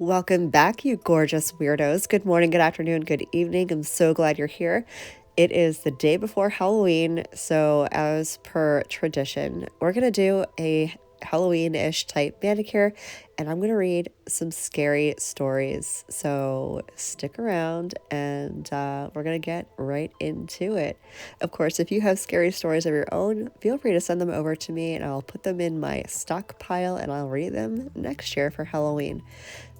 Welcome back, you gorgeous weirdos. Good morning, good afternoon, good evening. I'm so glad you're here. It is the day before Halloween, so as per tradition, we're going to do a Halloween-ish type manicure, and I'm going to read some scary stories. So stick around, and we're going to get right into it. Of course, if you have scary stories of your own, feel free to send them over to me, and I'll put them in my stockpile, and I'll read them next year for Halloween.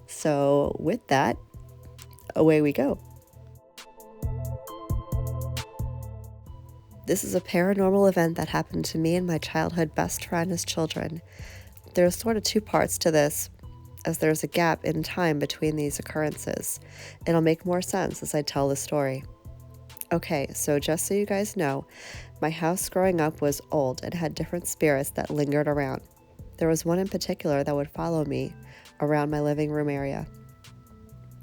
So with that, away we go. This is a paranormal event that happened to me and my childhood best friend as children. There's sort of two parts to this, as there's a gap in time between these occurrences. It'll make more sense as I tell the story. Okay, so just so you guys know, my house growing up was old and had different spirits that lingered around. There was one in particular that would follow me around my living room area.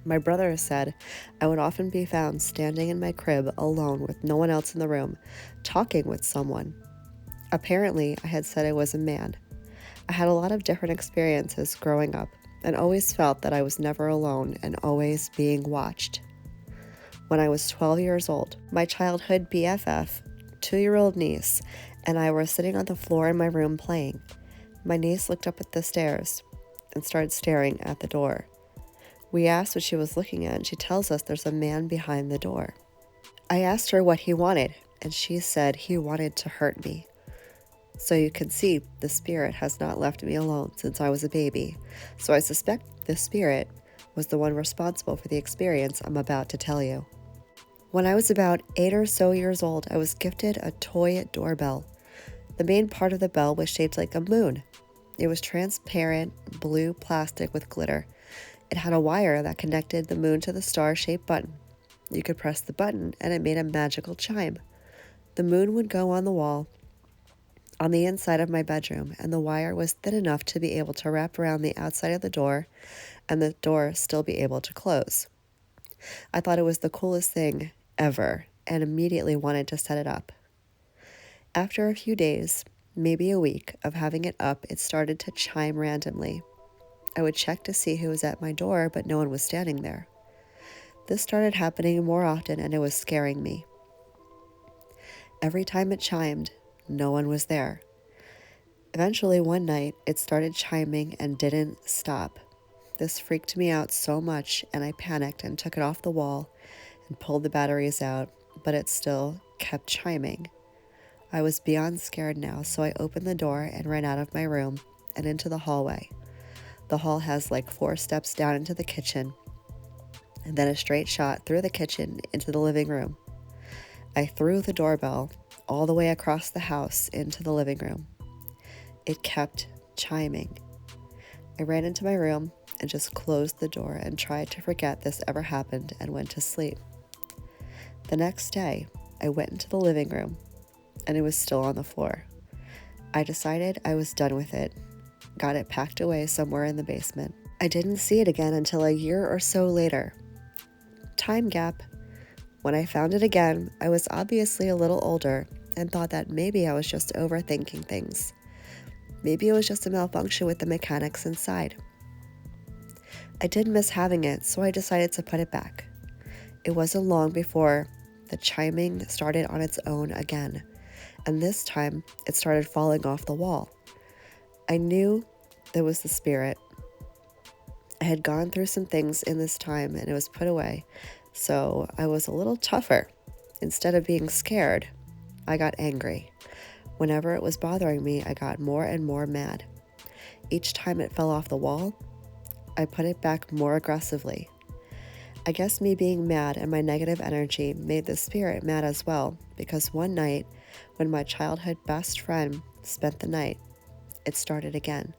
My brother said I would often be found standing in my crib alone with no one else in the room, talking with someone. Apparently, I had said I was a man. I had a lot of different experiences growing up and always felt that I was never alone and always being watched. When I was 12 years old, my childhood BFF, 2-year-old niece, and I were sitting on the floor in my room playing. My niece looked up at the stairs and started staring at the door. We asked what she was looking at, and she tells us there's a man behind the door. I asked her what he wanted, and she said he wanted to hurt me. So you can see the spirit has not left me alone since I was a baby. So I suspect the spirit was the one responsible for the experience I'm about to tell you. When I was about 8 or so years old, I was gifted a toy doorbell. The main part of the bell was shaped like a moon. It was transparent blue plastic with glitter. It had a wire that connected the moon to the star-shaped button. You could press the button and it made a magical chime. The moon would go on the wall on the inside of my bedroom, and the wire was thin enough to be able to wrap around the outside of the door and the door still be able to close. I thought it was the coolest thing ever and immediately wanted to set it up. After a few days, maybe a week, of having it up, it started to chime randomly. I would check to see who was at my door, but no one was standing there. This started happening more often, and it was scaring me. Every time it chimed, no one was there. Eventually, one night, it started chiming and didn't stop. This freaked me out so much, and I panicked and took it off the wall and pulled the batteries out, but it still kept chiming. I was beyond scared now, so I opened the door and ran out of my room and into the hallway. The hall has like 4 steps down into the kitchen, and then a straight shot through the kitchen into the living room. I threw the doorbell all the way across the house into the living room. It kept chiming. I ran into my room and just closed the door and tried to forget this ever happened and went to sleep. The next day, I went into the living room, and it was still on the floor. I decided I was done with it, got it packed away somewhere in the basement. I didn't see it again until a year or so later. Time gap. When I found it again, I was obviously a little older and thought that maybe I was just overthinking things. Maybe it was just a malfunction with the mechanics inside. I did miss having it, so I decided to put it back. It wasn't long before the chiming started on its own again, and this time it started falling off the wall. I knew there was the spirit. I had gone through some things in this time and it was put away, so I was a little tougher. Instead of being scared, I got angry. Whenever it was bothering me, I got more and more mad. Each time it fell off the wall, I put it back more aggressively. I guess me being mad and my negative energy made the spirit mad as well, because one night, when my childhood best friend spent the night, it started again.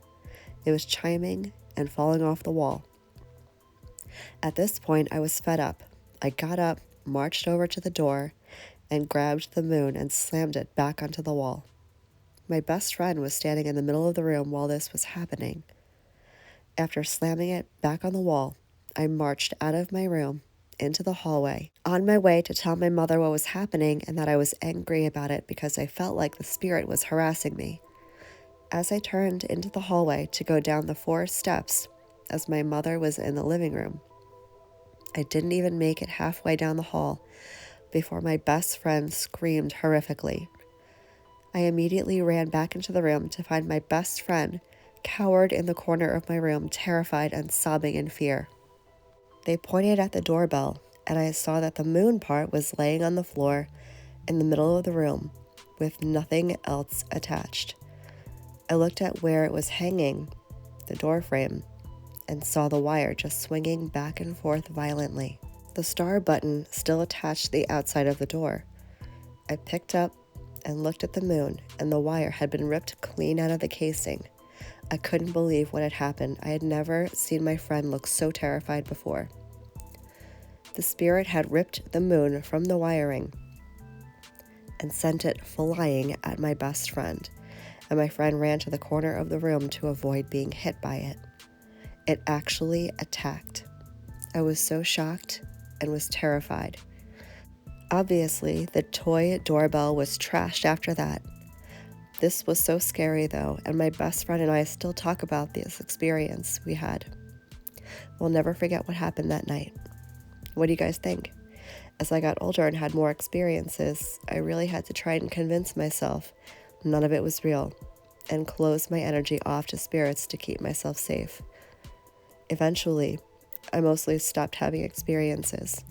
It was chiming and falling off the wall. At this point, I was fed up. I got up, marched over to the door, and grabbed the moon and slammed it back onto the wall. My best friend was standing in the middle of the room while this was happening. After slamming it back on the wall, I marched out of my room into the hallway, on my way to tell my mother what was happening and that I was angry about it because I felt like the spirit was harassing me. As I turned into the hallway to go down the 4 steps, as my mother was in the living room. I didn't even make it halfway down the hall before my best friend screamed horrifically. I immediately ran back into the room to find my best friend cowered in the corner of my room, terrified and sobbing in fear. They pointed at the doorbell, and I saw that the moon part was laying on the floor in the middle of the room with nothing else attached. I looked at where it was hanging, the door frame, and saw the wire just swinging back and forth violently. The star button still attached to the outside of the door. I picked up and looked at the moon, and the wire had been ripped clean out of the casing. I couldn't believe what had happened. I had never seen my friend look so terrified before. The spirit had ripped the moon from the wiring and sent it flying at my best friend, and my friend ran to the corner of the room to avoid being hit by it. It actually attacked. I was so shocked and was terrified. Obviously, the toy doorbell was trashed after that. This was so scary though, and my best friend and I still talk about this experience we had. We'll never forget what happened that night. What do you guys think? As I got older and had more experiences, I really had to try and convince myself none of it was real and close my energy off to spirits to keep myself safe. Eventually, I mostly stopped having experiences,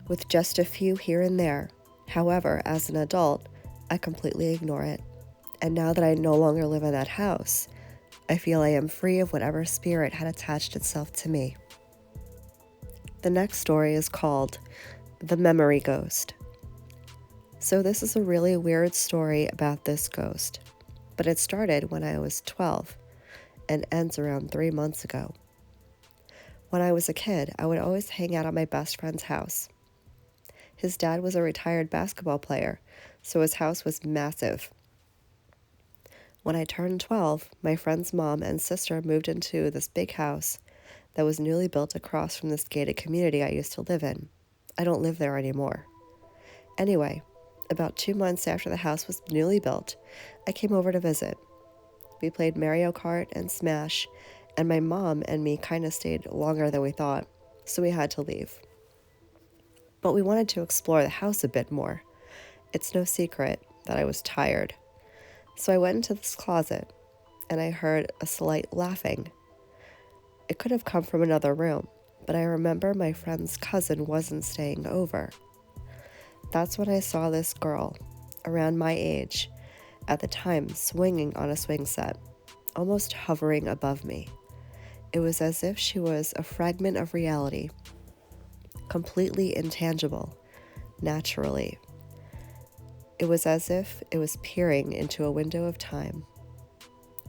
with just a few here and there. However, as an adult, I completely ignore it. And now that I no longer live in that house, I feel I am free of whatever spirit had attached itself to me. The next story is called The Memory Ghost. So this is a really weird story about this ghost, but it started when I was 12 and ends around 3 months ago. When I was a kid, I would always hang out at my best friend's house. His dad was a retired basketball player, so his house was massive. When I turned 12, my friend's mom and sister moved into this big house that was newly built across from this gated community I used to live in. I don't live there anymore. Anyway, about 2 months after the house was newly built, I came over to visit. We played Mario Kart and Smash, and my mom and me kind of stayed longer than we thought, so we had to leave. But we wanted to explore the house a bit more. It's no secret that I was tired. So I went into this closet, and I heard a slight laughing. It could have come from another room, but I remember my friend's cousin wasn't staying over. That's when I saw this girl, around my age, at the time swinging on a swing set, almost hovering above me. It was as if she was a fragment of reality, completely intangible, naturally. It was as if it was peering into a window of time.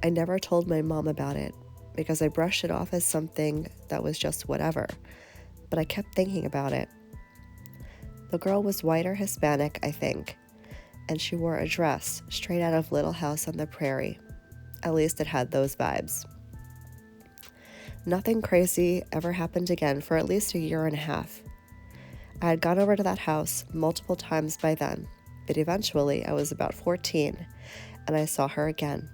I never told my mom about it because I brushed it off as something that was just whatever, but I kept thinking about it. The girl was white or Hispanic, I think, and she wore a dress straight out of Little House on the Prairie. At least it had those vibes. Nothing crazy ever happened again for at least a year and a half. I had gone over to that house multiple times by then, but eventually I was about 14 and I saw her again,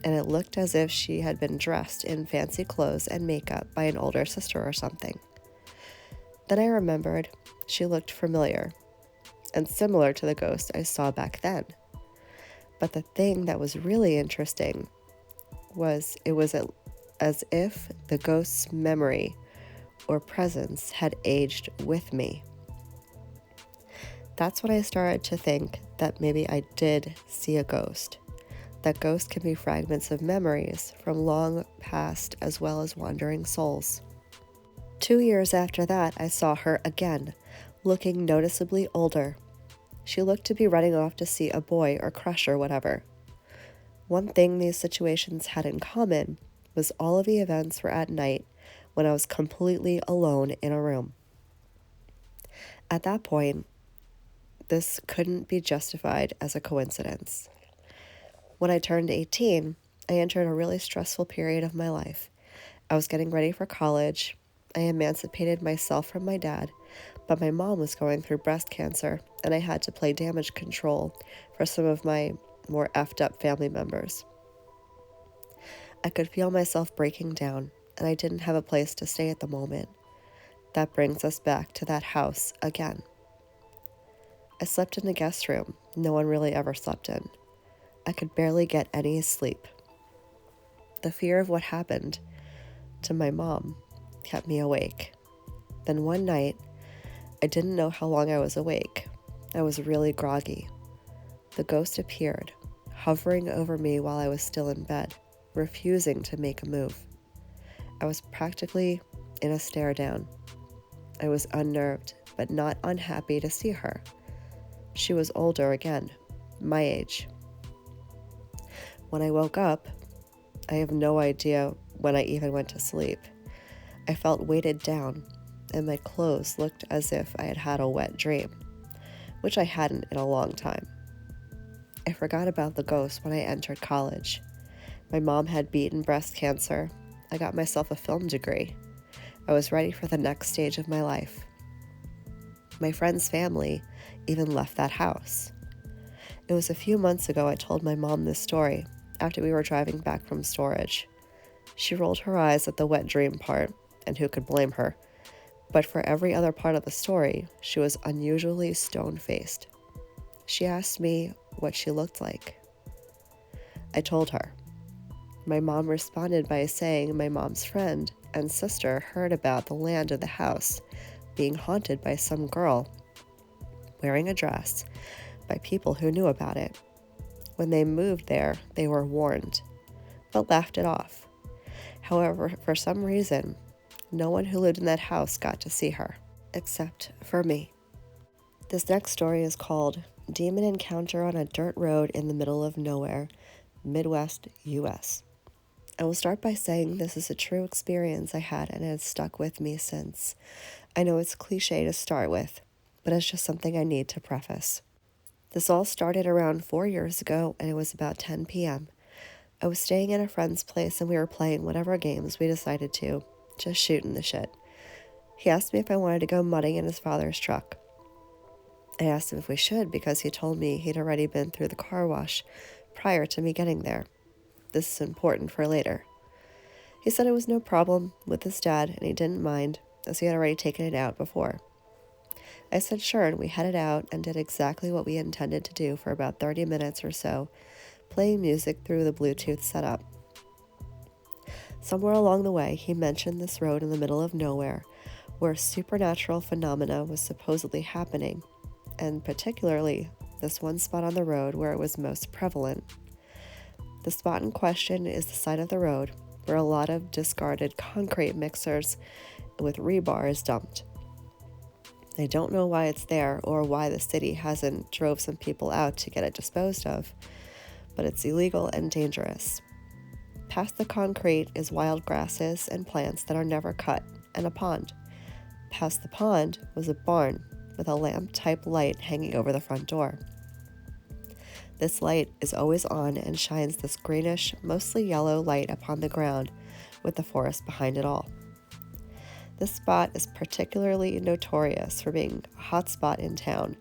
and it looked as if she had been dressed in fancy clothes and makeup by an older sister or something. Then I remembered she looked familiar and similar to the ghost I saw back then. But the thing that was really interesting was it was as if the ghost's memory or presence had aged with me. That's when I started to think that maybe I did see a ghost. That ghosts can be fragments of memories from long past as well as wandering souls. 2 years after that, I saw her again, looking noticeably older. She looked to be running off to see a boy or crush or whatever. One thing these situations had in common was all of the events were at night when I was completely alone in a room. At that point, this couldn't be justified as a coincidence. When I turned 18, I entered a really stressful period of my life. I was getting ready for college. I emancipated myself from my dad, but my mom was going through breast cancer, and I had to play damage control for some of my more effed up family members. I could feel myself breaking down, and I didn't have a place to stay at the moment. That brings us back to that house again. I slept in the guest room no one really ever slept in. I could barely get any sleep. The fear of what happened to my mom kept me awake. Then one night, I didn't know how long I was awake. I was really groggy. The ghost appeared, hovering over me while I was still in bed, refusing to make a move. I was practically in a stare down. I was unnerved, but not unhappy to see her. She was older again, my age. When I woke up, I have no idea when I even went to sleep. I felt weighted down, and my clothes looked as if I had had a wet dream, which I hadn't in a long time. I forgot about the ghost when I entered college. My mom had beaten breast cancer. I got myself a film degree. I was ready for the next stage of my life. My friend's family even left that house. It was a few months ago I told my mom this story after we were driving back from storage. She rolled her eyes at the wet dream part, and who could blame her? But for every other part of the story, she was unusually stone-faced. She asked me what she looked like. I told her. My mom responded by saying my mom's friend and sister heard about the land of the house being haunted by some girl wearing a dress by people who knew about it. When they moved there, they were warned, but laughed it off. However, for some reason, no one who lived in that house got to see her, except for me. This next story is called Demon Encounter on a Dirt Road in the Middle of Nowhere, Midwest, U.S. I will start by saying this is a true experience I had and it has stuck with me since. I know it's cliche to start with, but it's just something I need to preface. This all started around 4 years ago, and it was about 10 p.m. I was staying at a friend's place, and we were playing whatever games we decided to, just shooting the shit. He asked me if I wanted to go mudding in his father's truck. I asked him if we should because he told me he'd already been through the car wash prior to me getting there. This is important for later. He said it was no problem with his dad, and he didn't mind, as he had already taken it out before. I said sure, and we headed out and did exactly what we intended to do for about 30 minutes or so, playing music through the Bluetooth setup. Somewhere along the way, he mentioned this road in the middle of nowhere, where supernatural phenomena was supposedly happening, and particularly this one spot on the road where it was most prevalent. The spot in question is the side of the road where a lot of discarded concrete mixers with rebar is dumped. I don't know why it's there or why the city hasn't drove some people out to get it disposed of, but it's illegal and dangerous. Past the concrete is wild grasses and plants that are never cut, and a pond. Past the pond was a barn with a lamp-type light hanging over the front door. This light is always on and shines this greenish, mostly yellow light upon the ground with the forest behind it all. This spot is particularly notorious for being a hot spot in town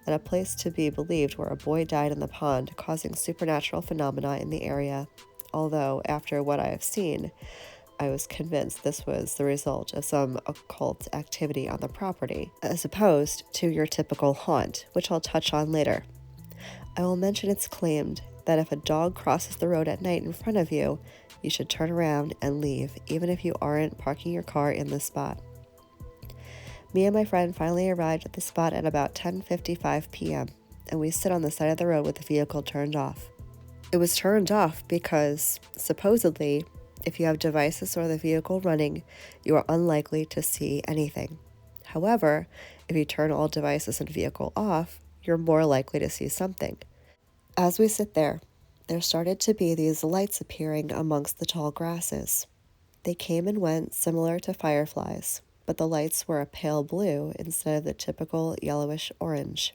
and a place to be believed where a boy died in the pond, causing supernatural phenomena in the area, although after what I have seen, I was convinced this was the result of some occult activity on the property, as opposed to your typical haunt, which I'll touch on later. I will mention it's claimed that if a dog crosses the road at night in front of you, you should turn around and leave, even if you aren't parking your car in the spot. Me and my friend finally arrived at the spot at about 10:55 p.m., and we sit on the side of the road with the vehicle turned off. It was turned off because, supposedly, if you have devices or the vehicle running, you are unlikely to see anything. However, if you turn all devices and vehicle off, you're more likely to see something. As we sit there started to be these lights appearing amongst the tall grasses. They came and went similar to fireflies, but the lights were a pale blue instead of the typical yellowish orange.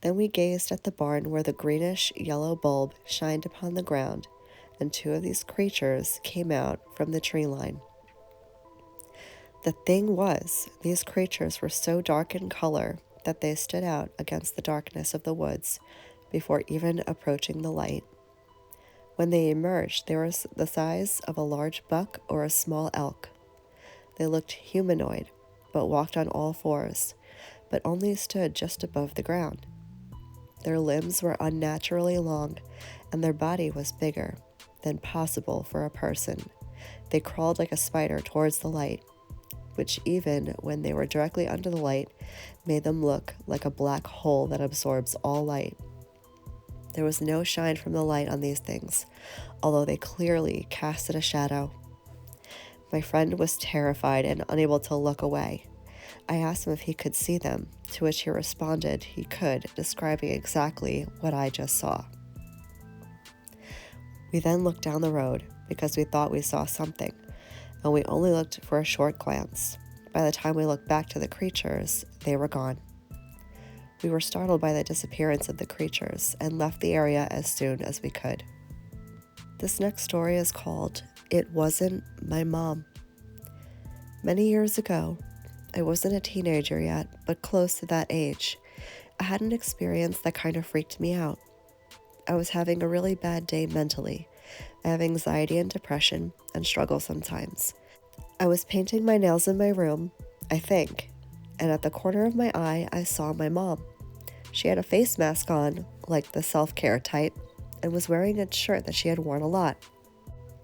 Then we gazed at the barn where the greenish yellow bulb shined upon the ground, and two of these creatures came out from the tree line. The thing was, these creatures were so dark in color that they stood out against the darkness of the woods before even approaching the light. When they emerged, they were the size of a large buck or a small elk. They looked humanoid, but walked on all fours, but only stood just above the ground. Their limbs were unnaturally long, and their body was bigger than possible for a person. They crawled like a spider towards the light, which even when they were directly under the light, made them look like a black hole that absorbs all light. There was no shine from the light on these things, although they clearly casted a shadow. My friend was terrified and unable to look away. I asked him if he could see them, to which he responded he could, describing exactly what I just saw. We then looked down the road because we thought we saw something, and we only looked for a short glance. By the time we looked back to the creatures, they were gone. We were startled by the disappearance of the creatures and left the area as soon as we could. This next story is called It Wasn't My Mom. Many years ago, I wasn't a teenager yet, but close to that age. I had an experience that kind of freaked me out. I was having a really bad day mentally. I have anxiety and depression and struggle sometimes. I was painting my nails in my room, I think, and at the corner of my eye, I saw my mom. She had a face mask on, like the self-care type, and was wearing a shirt that she had worn a lot.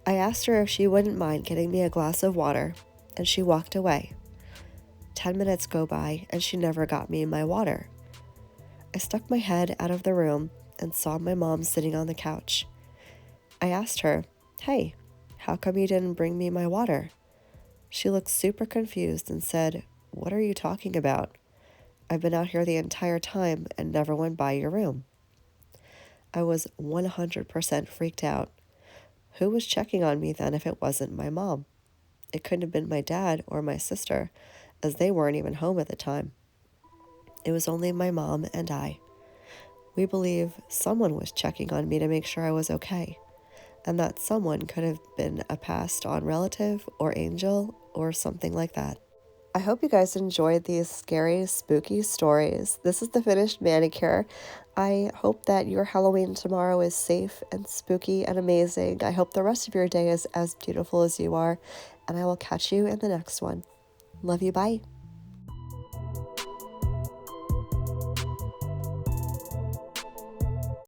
I asked her if she wouldn't mind getting me a glass of water, and she walked away. 10 minutes go by, and she never got me my water. I stuck my head out of the room and saw my mom sitting on the couch. I asked her, "Hey, how come you didn't bring me my water?" She looked super confused and said, "What are you talking about? I've been out here the entire time and never went by your room." I was 100% freaked out. Who was checking on me then if it wasn't my mom? It couldn't have been my dad or my sister, as they weren't even home at the time. It was only my mom and I. We believe someone was checking on me to make sure I was okay, and that someone could have been a passed on relative or angel or something like that. I hope you guys enjoyed these scary, spooky stories. This is the finished manicure. I hope that your Halloween tomorrow is safe and spooky and amazing. I hope the rest of your day is as beautiful as you are, and I will catch you in the next one. Love you, bye.